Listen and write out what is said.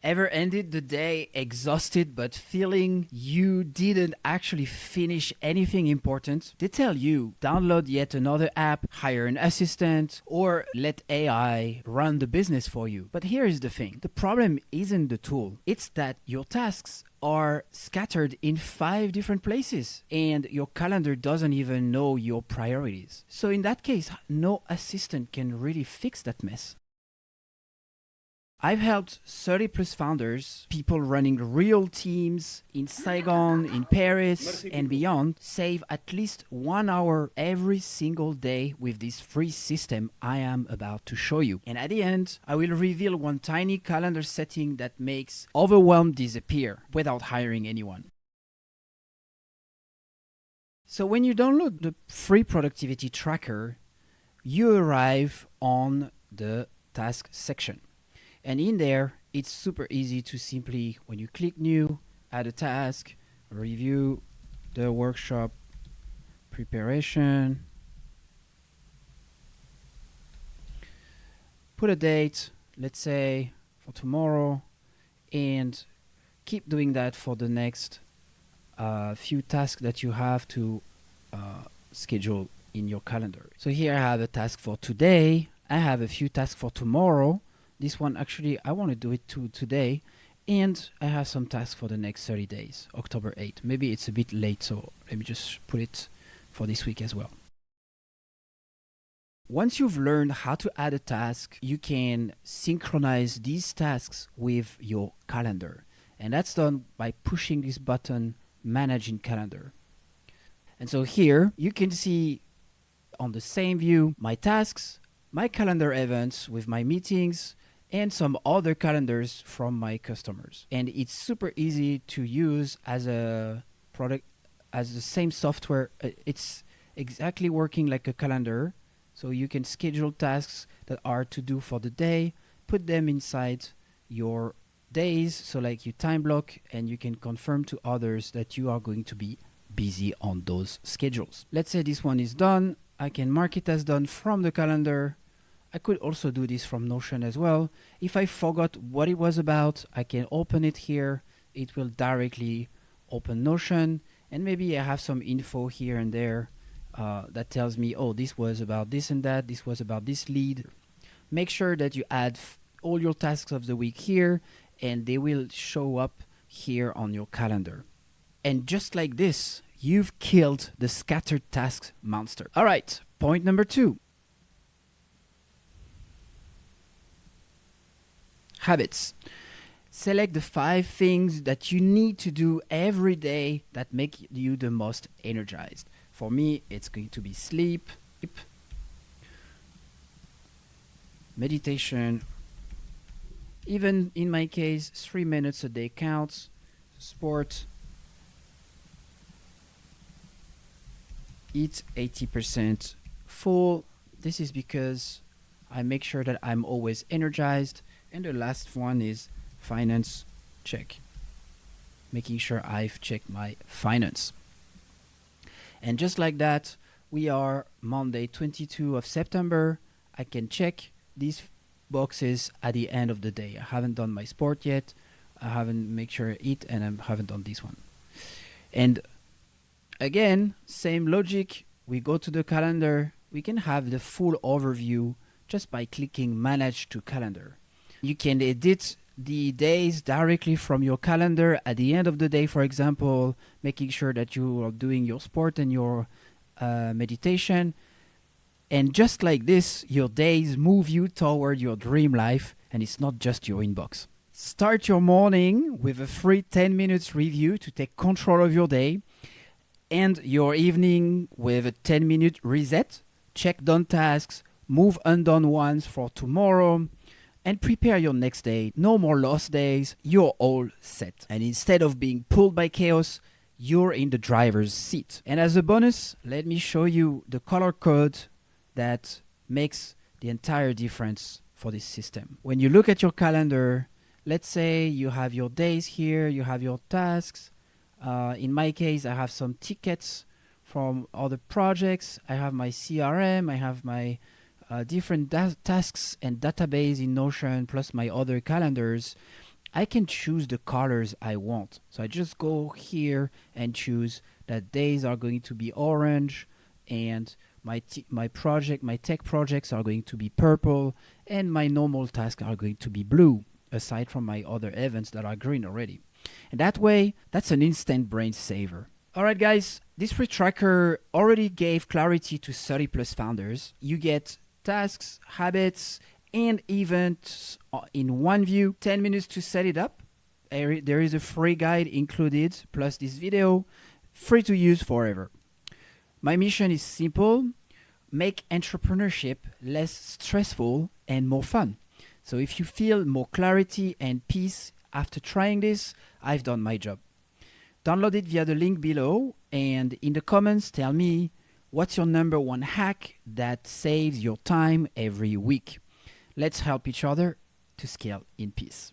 Ever ended the day exhausted but feeling you didn't actually finish anything important? They tell you download yet another app, hire an assistant, or let AI run the business for you. But here is the thing, the problem isn't the tool, it's that your tasks are scattered in 5 different places and your calendar doesn't even know your priorities. So, in that case, no assistant can really fix that mess. I've helped 30 plus founders, people running real teams in Saigon, in Paris, and beyond, save at least 1 hour every single day with this free system I am about to show you. And at the end, I will reveal one tiny calendar setting that makes overwhelm disappear without hiring anyone. So when you download the free productivity tracker, you arrive on the task section. And in there, it's super easy to simply, when you click new, add a task, review the workshop preparation, put a date, let's say for tomorrow, and keep doing that for the next few tasks that you have to schedule in your calendar. So here I have a task for today. I have a few tasks for tomorrow. This one, actually, I want to do it today. And I have some tasks for the next 30 days, October 8th. Maybe it's a bit late, so let me just put it for this week as well. Once you've learned how to add a task, you can synchronize these tasks with your calendar. And that's done by pushing this button, Manage in Calendar. And so here, you can see on the same view, my tasks, my calendar events with my meetings, and some other calendars from my customers. And it's super easy to use as a product, as the same software. It's exactly working like a calendar. So you can schedule tasks that are to do for the day, put them inside your days, so like you time block, and you can confirm to others that you are going to be busy on those schedules. Let's say this one is done. I can mark it as done from the calendar. I could also do this from Notion as well. If I forgot what it was about, I can open it here. It will directly open Notion. And maybe I have some info here and there that tells me, oh, this was about this and that. This was about this lead. Make sure that you add all your tasks of the week here, and they will show up here on your calendar. And just like this, you've killed the scattered tasks monster. All right, point number 2. Habits. Select the 5 things that you need to do every day that make you the most energized. For me, it's going to be sleep, meditation. Even in my case, 3 minutes a day counts. Sport. Eat 80% full. This is because I make sure that I'm always energized. And the last one is finance check. Making sure I've checked my finance. And just like that, we are Monday 22 of September. I can check these boxes at the end of the day. I haven't done my sport yet. I haven't made sure I eat, and I haven't done this one. And again, same logic. We go to the calendar. We can have the full overview just by clicking Manage to Calendar. You can edit the days directly from your calendar at the end of the day, for example, making sure that you are doing your sport and your meditation. And just like this, your days move you toward your dream life, and it's not just your inbox. Start your morning with a free 10 minutes review to take control of your day, and your evening with a 10-minute reset. Check done tasks, move undone ones for tomorrow, and prepare your next day. No more lost days. You're all set. And instead of being pulled by chaos, you're in the driver's seat. And as a bonus, let me show you the color code that makes the entire difference for this system. When you look at your calendar, let's say you have your days here, you have your tasks. In my case, I have some tickets from other projects. I have my CRM. I have my different tasks and database in Notion, plus my other calendars. I can choose the colors I want. So I just go here and choose that days are going to be orange, and my tech projects are going to be purple, and my normal tasks are going to be blue, aside from my other events that are green already. And that way, that's an instant brain saver. All right, guys, this free tracker already gave clarity to 30 plus founders. You get tasks, habits, and events in one view. 10 minutes to set it up. There is a free guide included, plus this video, free to use forever. My mission is simple: make entrepreneurship less stressful and more fun. So if you feel more clarity and peace after trying this, I've done my job. Download it via the link below, and in the comments tell me what's your number one hack that saves your time every week. Let's help each other to scale in peace.